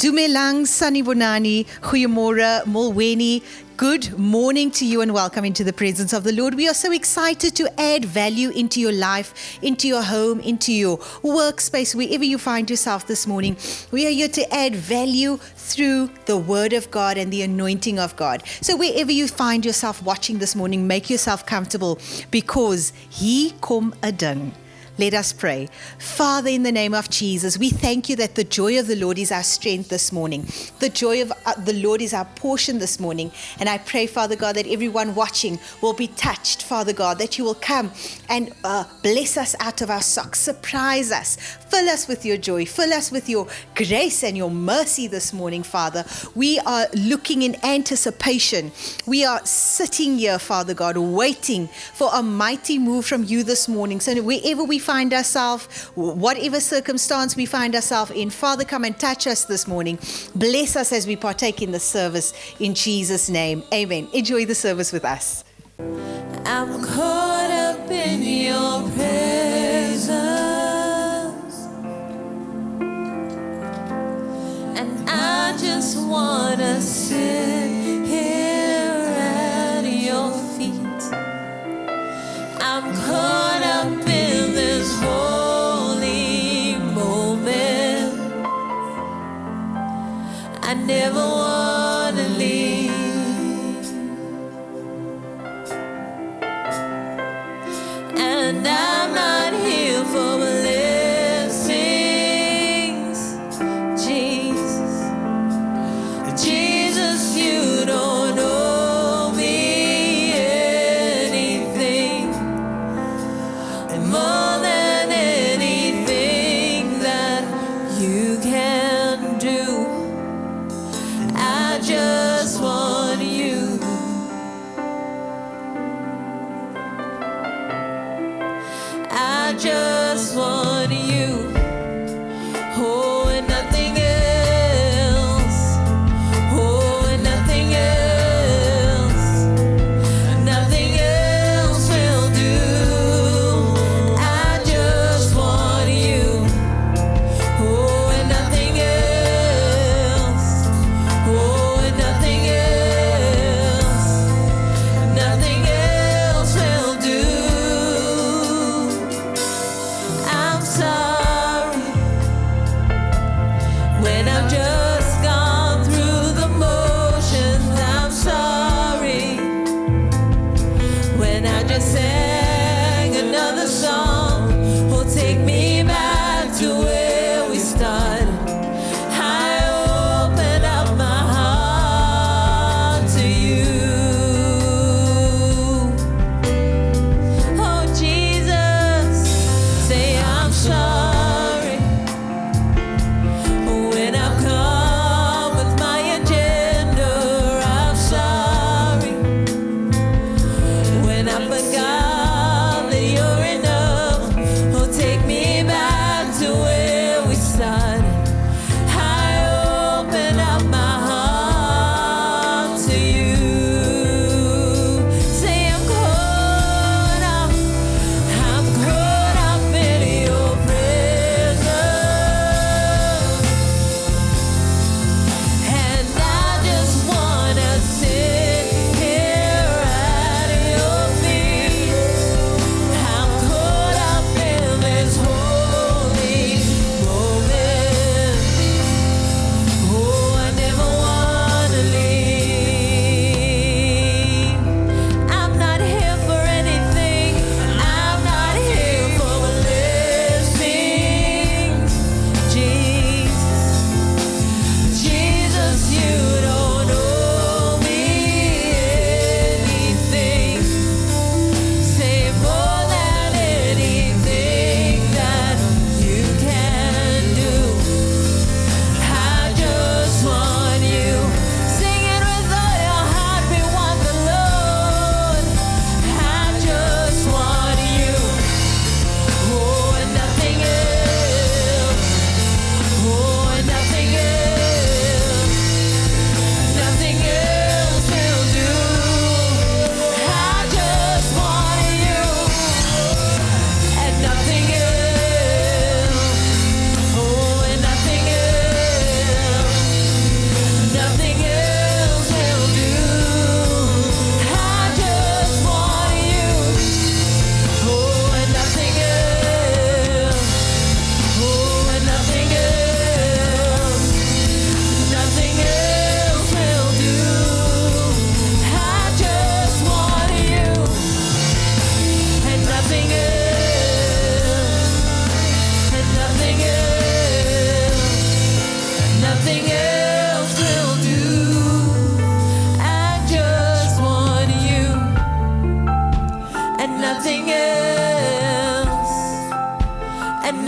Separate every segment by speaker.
Speaker 1: Dumelang, Sanibonani, Goeiemorgen, Molweni. Good morning to you and welcome into the presence of the Lord. We are so excited to add value into your life, into your home, into your workspace, wherever you find yourself this morning. We are here to add value through the Word of God and the anointing of God. So wherever you find yourself watching this morning, make yourself comfortable because He kom 'n ding. Let us pray. Father, in the name of Jesus, we thank you that the joy of the Lord is our strength this morning. The joy of the Lord is our portion this morning. And I pray, Father God, that everyone watching will be touched, Father God, that you will come and bless us out of our socks, surprise us, fill us with your joy, fill us with your grace and your mercy this morning, Father. We are looking in anticipation. We are sitting here, Father God, waiting for a mighty move from you this morning. So wherever we find ourselves, whatever circumstance we find ourselves in, Father, come and touch us this morning. Bless us as we partake in the service in Jesus' name. Amen. Enjoy the service with us.
Speaker 2: I'm caught up in your presence, and I just wanna sit here at your feet. I'm caught up in this holy moment. I never wanna leave. And I'm not here for blessings, Jesus. Jesus, you don't owe me anything, and more than anything that you can do, I just want you. I just want you. Oh, and nothing else. Oh, and nothing else. Nothing else will do. I just want you. Oh, and nothing else. Oh, and nothing else. Nothing else will do. I'm sorry.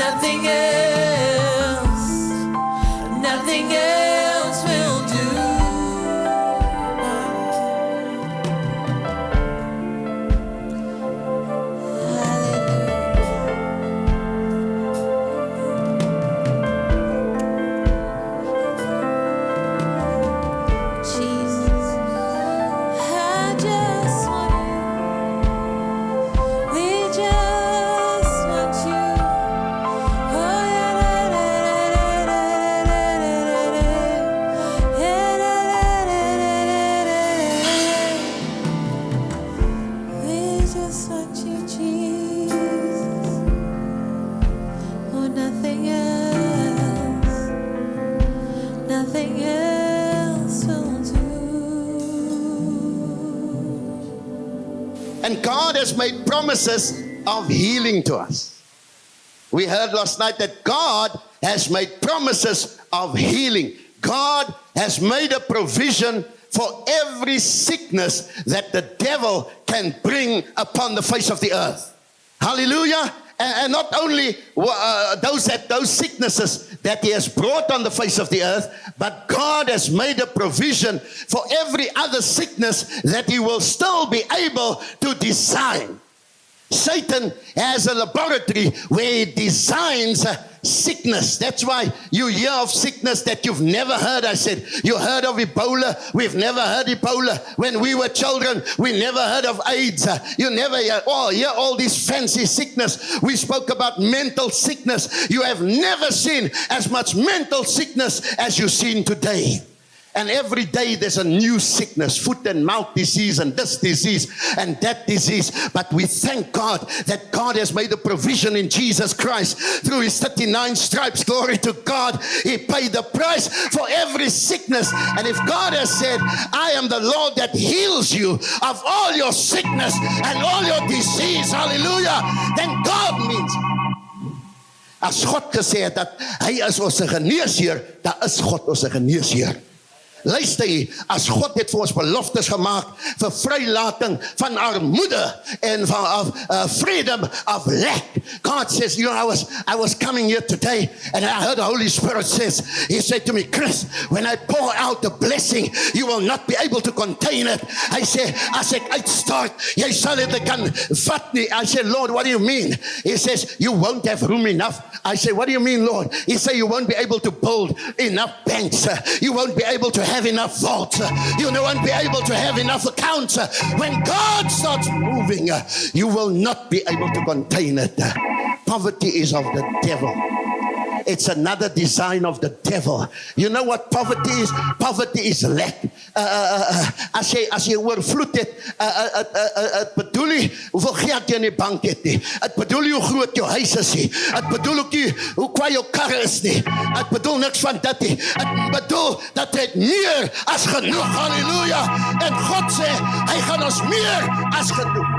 Speaker 2: nothing else will do. Jesus, I just want you. We just want you. Oh yeah, we just want you, Jesus. Oh, nothing else will do.
Speaker 3: And God has made promises of healing to us. We heard last night that God has made promises of healing. God has made a provision for every sickness that the devil can bring upon the face of the earth. Hallelujah. And not only those sicknesses that he has brought on the face of the earth, but God has made a provision for every other sickness that he will still be able to design. Satan has a laboratory where he designs sickness. That's why you hear of sickness that you've never heard. I said, you heard of Ebola? We've never heard Ebola. When we were children, we never heard of AIDS. You never hear all this fancy sickness. We spoke about mental sickness. You have never seen as much mental sickness as you've seen today. And every day there's a new sickness, foot and mouth disease and this disease and that disease. But we thank God that God has made a provision in Jesus Christ through his 39 stripes. Glory to God. He paid the price for every sickness. And if God has said, I am the Lord that heals you of all your sickness and all your disease, hallelujah, then God means. As God gesê het dat hy is ons geneesheer, dan is God ons geneesheer. Luister hier, as God het vir ons beloftes gemaak vir vrylating van armoede en van freedom of lack. God says, you know, I was coming here today and I heard the Holy Spirit says, he said to me, Chris, when I pour out the blessing, you will not be able to contain it. I said, as ek uitstart, jy sal dit kan vat nie. I said, Lord, what do you mean? He says, you won't have room enough. I said, what do you mean, Lord? He said, you won't be able to build enough banks. You won't be able to have enough vaults. You won't be able to have enough accounts. When God starts moving, you will not be able to contain it. Poverty is of the devil. It's another design of the devil. You know what poverty is? Poverty is lack. As jy oorvloed het, het bedoel nie hoeveel geld jy in die bank het nie. Het bedoel nie hoe groot jou huis is nie. Het bedoel ook nie hoe kwaai jou kar is nie. Het bedoel niks van dit nie. Het bedoel dat het meer as genoeg. Halleluja. En God sê, hy gaan ons meer as genoeg.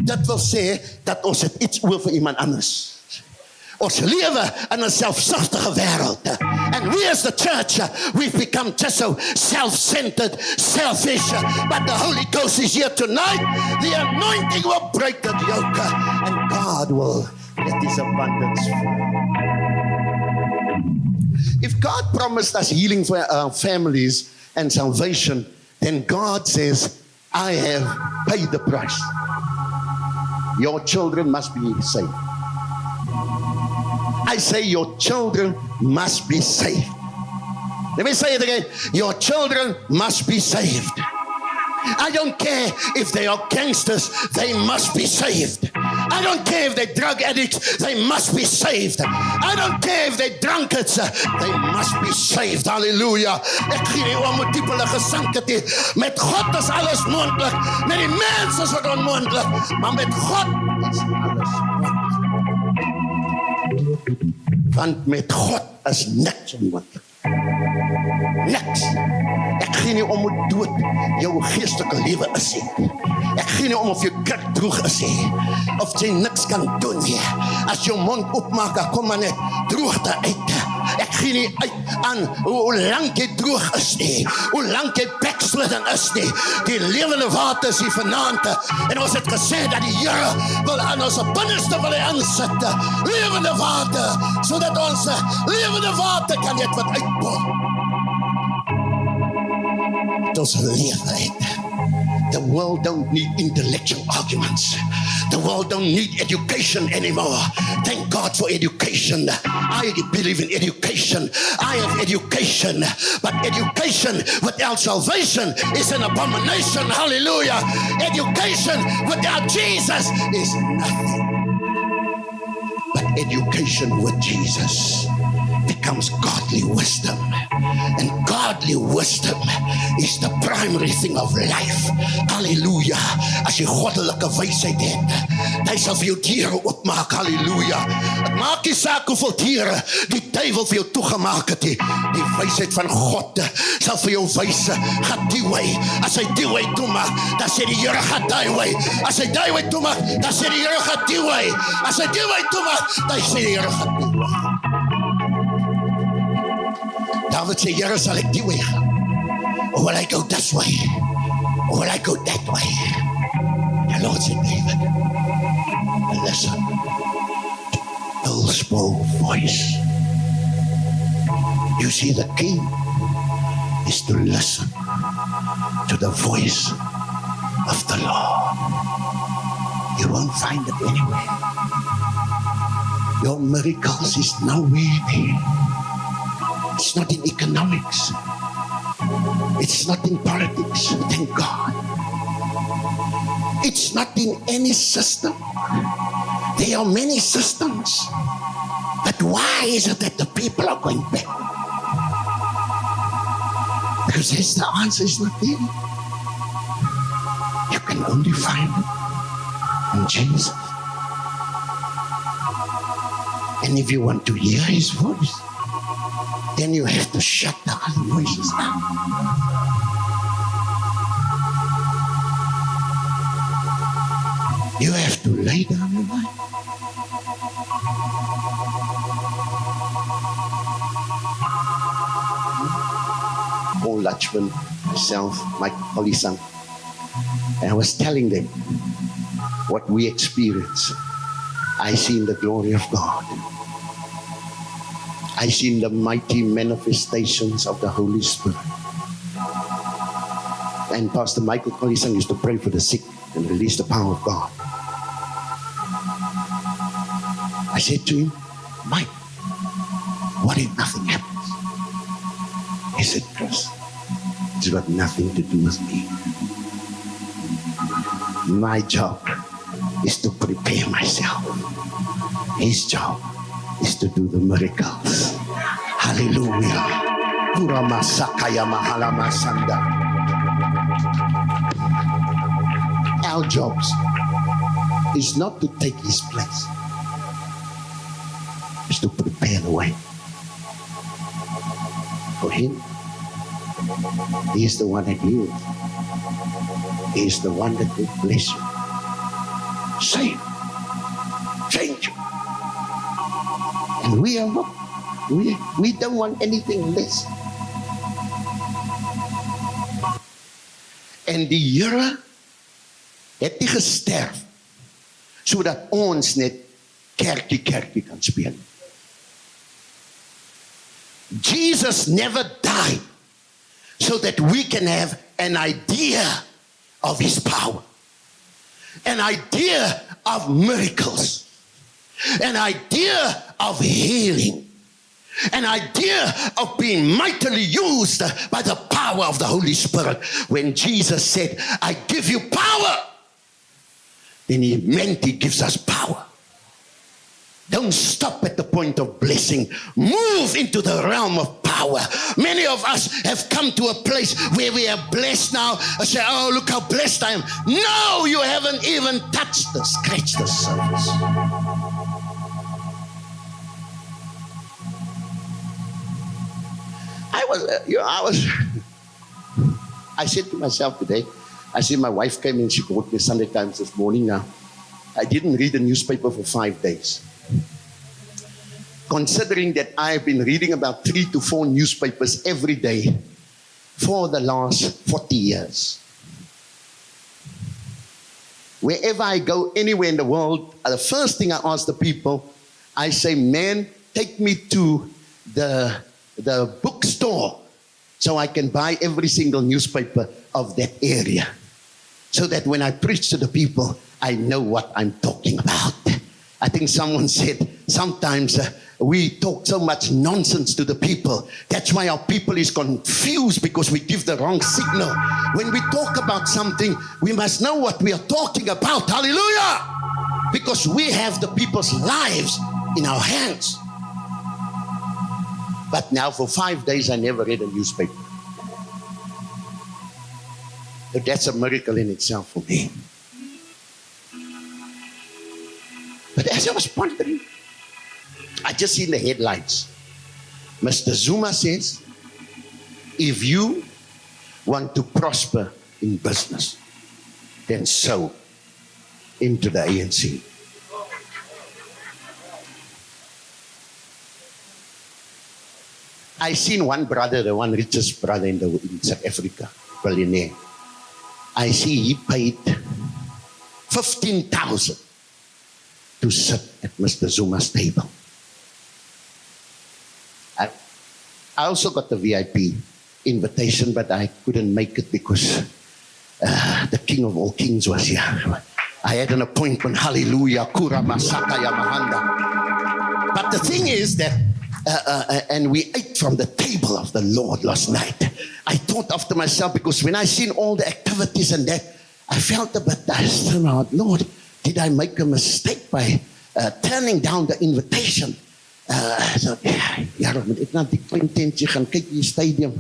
Speaker 3: Dit wil sê dat ons het iets oor vir iemand anders. Ons lewe in 'n selfsugtige wêreld. And we as the church, we've become just so self-centered, selfish. But the Holy Ghost is here tonight. The anointing will break the yoke. And God will let his abundance flow. If God promised us healing for our families and salvation, then God says, I have paid the price. Your children must be saved. I say your children must be saved. Let me say it again. Your children must be saved. I don't care if they are gangsters, they must be saved. I don't care if they're drug addicts, they must be saved. I don't care if they're drunkards, they must be saved. Hallelujah. Ek gee nie om met diepelige gesinke te. Met God is alles moontlik. Met die mens is dit onmoontlik, maar met God is alles moontlik. Want met God is niks onmoontlik. Niks. Ek gee nie om hoe dood jou geestelike lewe is nie. Ek gee nie om of jy droog is nie, of jy niks kan doen nie. As jou mond opmaak, kom maar net droogte uit. Ek gee nie uit aan hoe lank jy droog is nie, hoe lank jy backslidden is nie. Die lewende water is hier vanaand, en ons het gesê dat die Here wil aan ons binneste wil hy insit, lewende water, sodat ons lewende water kan net wat uitbol. Dit ons lewe het. The world don't need intellectual arguments. The world don't need education anymore. Thank God for education. I believe in education. I have education. But education without salvation is an abomination. Hallelujah. Education without Jesus is nothing. But education with Jesus becomes godly wisdom. And godly wisdom is the primary thing of life. Hallelujah. As jy goddelike wysheid het, hy sal vir jou deure oopmaak. Hallelujah. Het maak nie saak hoeveel deure die duiwel vir jou toegemaak het. Die wysheid van God sal vir jou wys, gaan die way. As hy die way toemaak, dan sê die Here gaan die way. As hy die way toemaak, dan sê die Here gaan die way. As hy die way toemaak, dan sê die Here gaan die way. David sê, Here, sal ek die way gaan? Or will I go this way? Or will I go that way? The Lord said, David, listen to the small voice. You see, the key is to listen to the voice of the Lord. You won't find it anywhere. Your miracles is nowhere there. It's not in economics. It's not in politics, thank God. It's not in any system. There are many systems. But why is it that the people are going back? Because the answer is not there. You can only find it in Jesus. And if you want to hear His voice, then you have to shut the other voices out. You have to lay down your life. Paul Lachman, myself, Mike Polisan, and I was telling them what we experience. I seen the glory of God. I seen the mighty manifestations of the Holy Spirit. And Pastor Michael Collisan used to pray for the sick and release the power of God. I said to him, Mike, what if nothing happens? He said, Chris, it's got nothing to do with me. My job is to prepare myself. His job is to do the miracles. Hallelujah. Our jobs is not to take His place. It's to prepare the way for Him. He is the one that heals. He is the one that will bless you, save, change you. And we are not. We don't want anything less. En die Here het nie gesterf sodat ons net kerkie kan speel. Jesus never died so that we can have an idea of His power, an idea of miracles, an idea of healing, an idea of being mightily used by the power of the Holy Spirit. When Jesus said, I give you power, then He meant He gives us power. Don't stop at the point of blessing. Move into the realm of power. Many of us have come to a place where we are blessed now. I say, oh, look how blessed I am. No, you haven't even touched the, scratched the surface. I said to myself today, I see my wife came in, she called me Sunday Times this morning now. I didn't read the newspaper for 5 days. considering that I've been reading about 3 to 4 newspapers every day for the last 40 years. Wherever I go, anywhere in the world, the first thing I ask the people, I say, man, take me to the bookstore so I can buy every single newspaper of that area. So that when I preach to the people, I know what I'm talking about. I think someone said, sometimes we talk so much nonsense to the people. That's why our people is confused, because we give the wrong signal. When we talk about something, we must know what we are talking about. Hallelujah! Because we have the people's lives in our hands. But now for 5 days, I never read a newspaper. But that's a miracle in itself for me. But as I was pondering, I just seen the headlines. Mr. Zuma says, if you want to prosper in business, then sow into the ANC. I seen one brother, the one richest brother in South Africa, billionaire. I see he paid 15,000 to sit at Mr. Zuma's table. I also got the VIP invitation, but I couldn't make it because the King of all kings was here. I had an appointment, hallelujah, Kura Masaka Yamahanda. But the thing is that, and we ate from the table of the Lord last night. I thought after myself, because when I seen all the activities and that, I felt a bit, I said, Lord, did I make a mistake by turning down the invitation? I thought, ja, moet ek na die klein tentjie gaan kyk in die stadium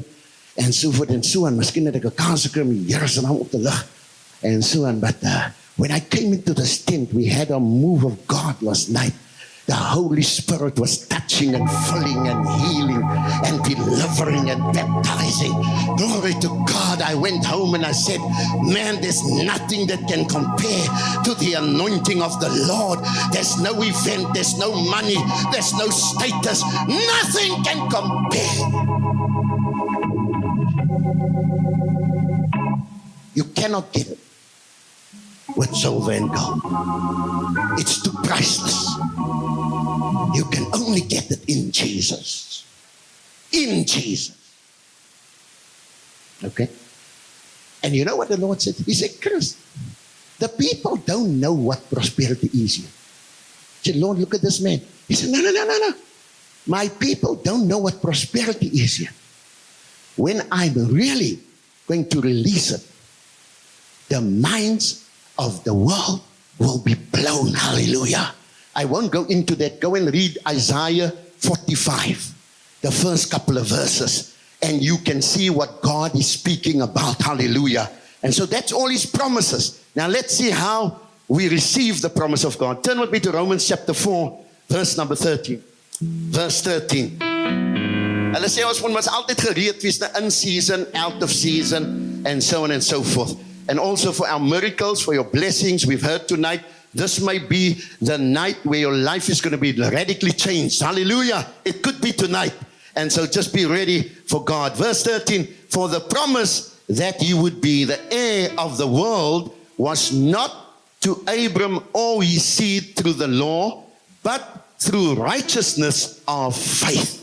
Speaker 3: en so voort en so aan. Miskien het ek 'n kans gekry om die Here se naam op te lig en so aan. But when I came into this tent, we had a move of God last night. The Holy Spirit was touching and filling and healing and delivering and baptizing. Glory to God. I went home and I said, man, there's nothing that can compare to the anointing of the Lord. There's no event, there's no money, there's no status. Nothing can compare. You cannot get it with silver and gold. It's too priceless. You can only get it in Jesus. In Jesus. Okay? And you know what the Lord said? He said, Chris, the people don't know what prosperity is yet. He said, Lord, look at this man. He said, no. My people don't know what prosperity is yet. When I'm really going to release it, the minds of the world will be blown. Hallelujah. I won't go into that. Go and read Isaiah 45, the first couple of verses, and you can see what God is speaking about. Hallelujah. And so that's all his promises. Now let's see how we receive the promise of God. Turn with me to Romans chapter 4, verse number 13. Verse 13. Hulle sê ons moet altyd gereed wees na in season, out of season, and so on and so forth. And also for our miracles, for your blessings, we've heard tonight, this may be the night where your life is going to be radically changed. Hallelujah. It could be tonight. And so just be ready for God. Verse 13, for the promise that you would be the heir of the world was not to Abram or his seed through the law, but through righteousness of faith.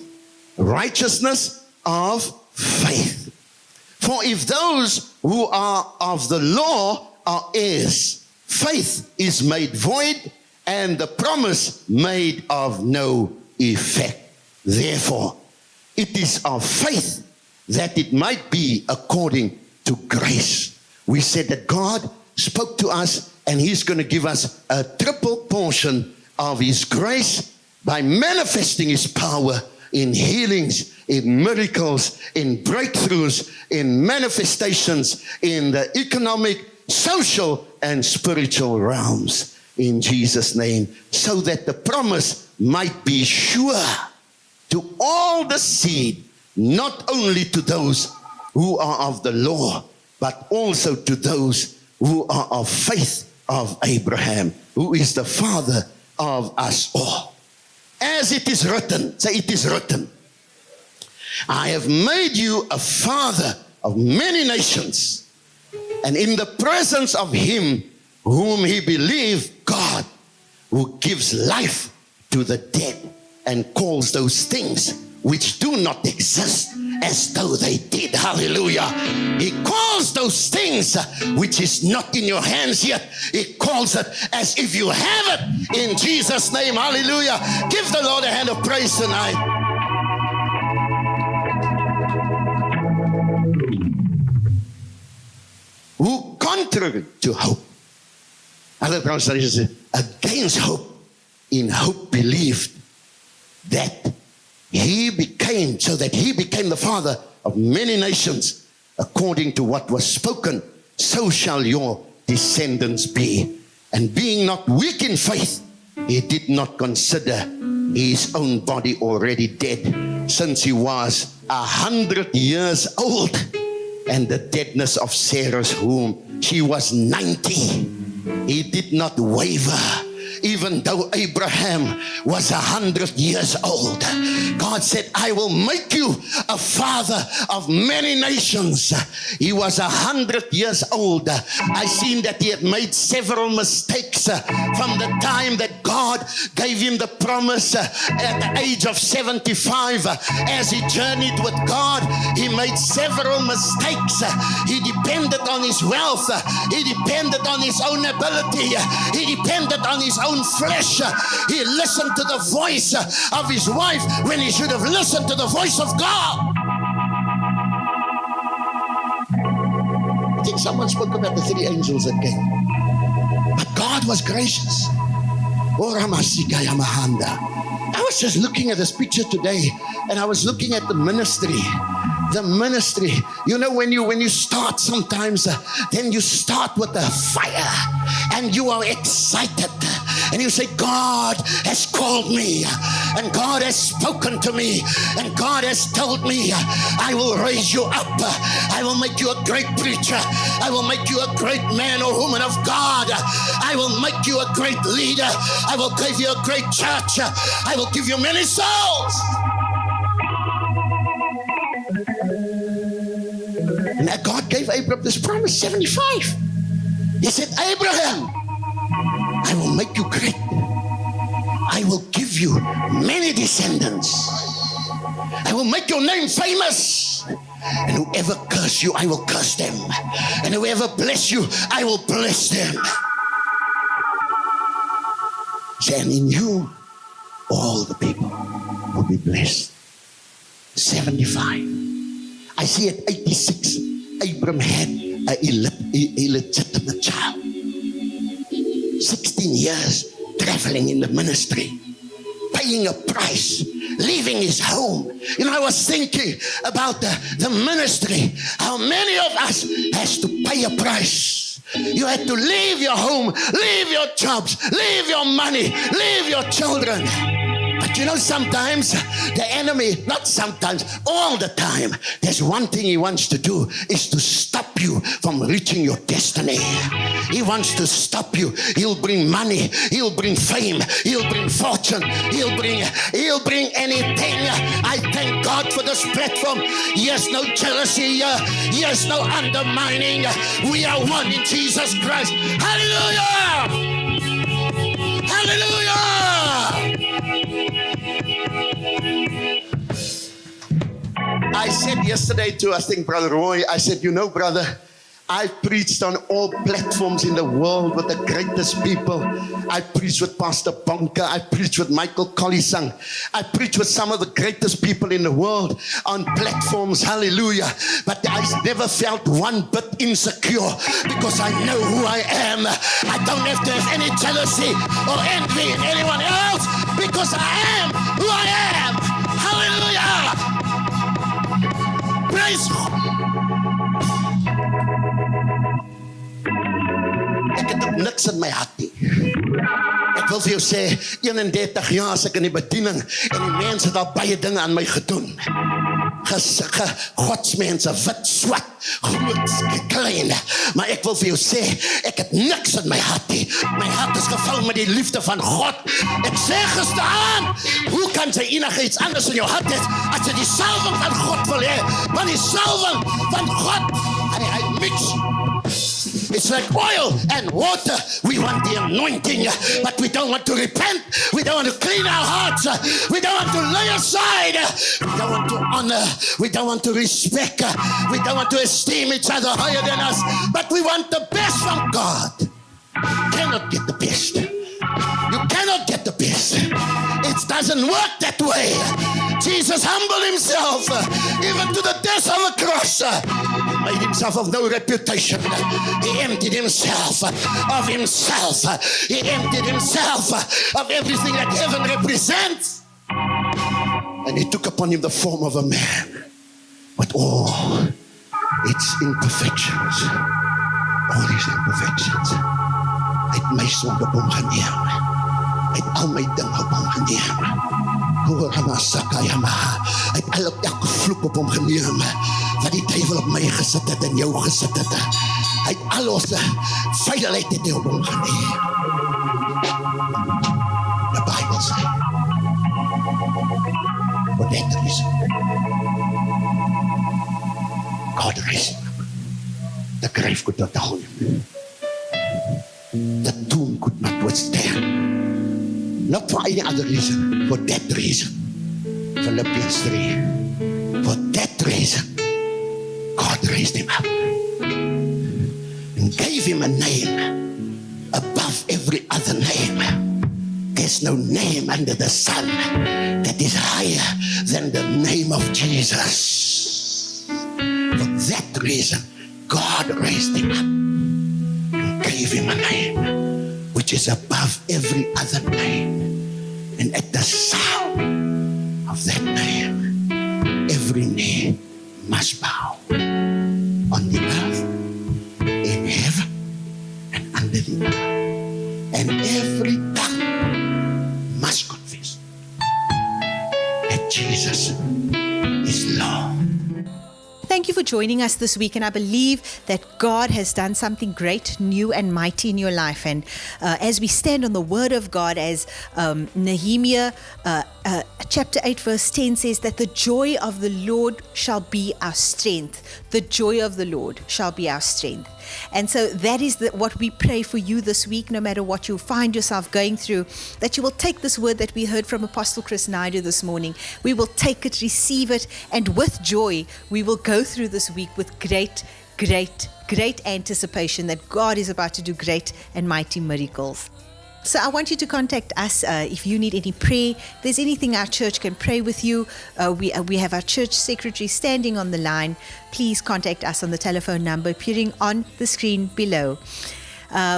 Speaker 3: Righteousness of faith. For if those who are of the law are heirs, faith is made void, and the promise made of no effect. Therefore, it is of faith that it might be according to grace. We said that God spoke to us, and he's going to give us a triple portion of his grace by manifesting his power in healings, in miracles, in breakthroughs, in manifestations, in the economic, social, and spiritual realms, in Jesus' name, so that the promise might be sure to all the seed, not only to those who are of the law, but also to those who are of faith of Abraham, who is the father of us all. as it is written. Say, it is written. I have made you a father of many nations, and in the presence of him whom he believed, God, who gives life to the dead and calls those things which do not exist as though they did. Hallelujah. He calls those things which is not in your hands yet, he calls it as if you have it in Jesus' name. Hallelujah. Give the Lord a hand of praise tonight. Who contrary to hope. Other translations say, against hope, in hope believed that he became the father of many nations, according to what was spoken, so shall your descendants be. And being not weak in faith, he did not consider his own body already dead, since he was 100 years old, and the deadness of Sarah's womb, she was 90. He did not waver, even though Abraham was 100 years old. God said, I will make you a father of many nations. He was 100 years old. I seen that he had made several mistakes from the time that God gave him the promise at the age of 75. As he journeyed with God, he made several mistakes. He depended on his wealth. He depended on his own ability. He depended on his own flesh. He listened to the voice of his wife when he should have listened to the voice of God. I think someone spoke about the 3 angels that came. But God was gracious. I was just looking at this picture today, and I was looking at the ministry. The ministry, you know, when you start sometimes, then you start with a fire, and you are excited, and you say, God has called me, and God has spoken to me, and God has told me, I will raise you up, I will make you a great preacher, I will make you a great man or woman of God, I will make you a great leader, I will give you a great church, I will give you many souls. And God gave Abraham this promise, 75. He said, Abraham, I will make you great. I will give you many descendants. I will make your name famous. And whoever curse you, I will curse them. And whoever bless you, I will bless them. And in you, all the people will be blessed. 75. I see at 86, Abraham had a illegitimate child. 16 years traveling in the ministry, paying a price, leaving his home. You know, I was thinking about the ministry, how many of us has to pay a price. You had to leave your home, leave your jobs, leave your money, leave your children. But you know, sometimes the enemy, not sometimes, all the time, there's one thing he wants to do, is to stop you from reaching your destiny. He wants to stop you. He'll bring money, he'll bring fame, he'll bring fortune, he'll bring anything. I thank God for this platform. Yes, no jealousy, yes, no undermining. We are one in Jesus Christ. Hallelujah! Hallelujah! I said yesterday to, I think, Brother Roy, I said, you know, brother, I've preached on all platforms in the world with the greatest people. I preached with Pastor Bonka. I preached with Michael Collisang. I preached with some of the greatest people in the world on platforms. Hallelujah. But I never felt one bit insecure because I know who I am. I don't have to have any jealousy or envy in anyone else because I am who I am. Hallelujah. Praise God. Ek het ook niks in my hart nie. Ek wil vir jou sê, 31 jaar is ek in die bediening en die mense het al baie dinge aan my gedoen. godsmense, wit, swart, groot, klein. Maar ek wil vir jou sê, ek het niks in my hart nie. My hart is gevul met die liefde van God. Ek sê gisteraan, hoe kan sy enigiets anders in jou hart hê as jy die salwing van God wil hê? Want die salwing van God, hy mix. It's like oil and water. We want the anointing, but we don't want to repent. We don't want to clean our hearts. We don't want to lay aside. We don't want to honor. We don't want to respect. We don't want to esteem each other higher than us. But we want the best from God. You cannot get the best. You cannot get the best. It doesn't work that way. Jesus humbled himself, even to the death on the cross. He made himself of no reputation. He emptied himself of himself. He emptied himself of everything that heaven represents. And he took upon him the form of a man with all its imperfections. All his imperfections. Hy het my sonde op hom geneem. Hy het al my ding op hom geneem. Hy het elke vloek op hom geneem wat die duivel op my gesit het en jou gesit het. Hy het al ons veiligheid het hy op hom geneem. The Bible says, for that reason, God raised him up. The grave could not hold him. The tomb could not withstand. Not for any other reason, for that reason. Philippians 3. For that reason, God raised him up and gave him a name above every other name. There's no name under the sun that is higher than the name of Jesus. For that reason, God raised him up. Gave him a name which is above every other name, and at the sound of that name every knee must bow on the earth, in heaven and under the earth, and every tongue must confess that Jesus is Lord.
Speaker 1: Thank you for joining us this week, and I believe that God has done something great, new and mighty in your life. And as we stand on the Word of God, as Nehemiah chapter 8 verse 10 says that the joy of the Lord shall be our strength. The joy of the Lord shall be our strength. And so that is what we pray for you this week, no matter what you find yourself going through, that you will take this word that we heard from Apostle Chris Naidoo this morning. We will take it, receive it, and with joy, we will go through this week with great anticipation that God is about to do great and mighty miracles. So I want you to contact us if you need any prayer. If there's anything our church can pray with you. We have our church secretary standing on the line. Please contact us on the telephone number appearing on the screen below.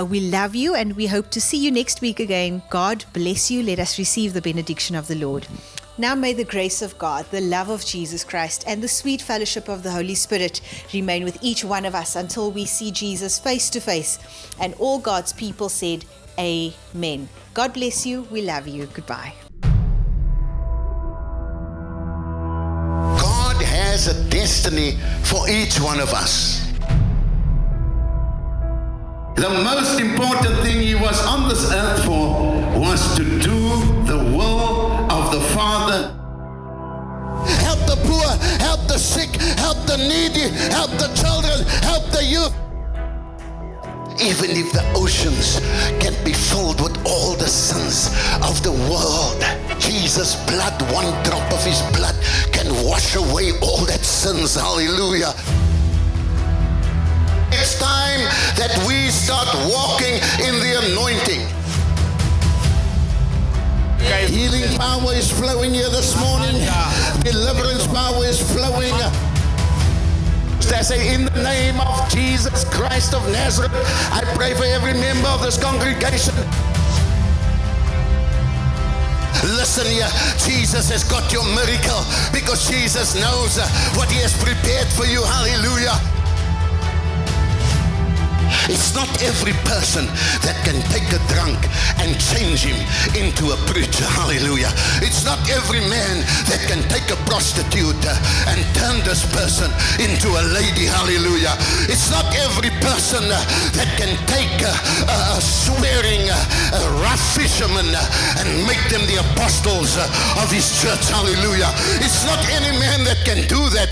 Speaker 1: We love you and we hope to see you next week again. God bless you. Let us receive the benediction of the Lord. Now may the grace of God, the love of Jesus Christ, and the sweet fellowship of the Holy Spirit remain with each one of us until we see Jesus face to face. And all God's people said, Amen. God bless you. We love you. Goodbye.
Speaker 3: God has a destiny for each one of us. The most important thing he was on this earth for was to do the will of the Father. Help the poor, help the sick, help the needy, help the children, help the youth. Even if the oceans can be filled with all the sins of the world, Jesus' blood, one drop of his blood can wash away all that sins. Hallelujah. It's time that we start walking in the anointing. Healing power is flowing here this morning. Deliverance power is flowing. I say, in the name of Jesus Christ of Nazareth, I pray for every member of this congregation. Listen here, Jesus has got your miracle because Jesus knows what he has prepared for you. Hallelujah. It's not every person that can take a drunk and change him into a preacher. Hallelujah. It's not every man that can take a prostitute and turn this person into a lady. Hallelujah. It's not every person that can take a swearing rough fisherman and make them the apostles of his church. Hallelujah. It's not any man that can do that.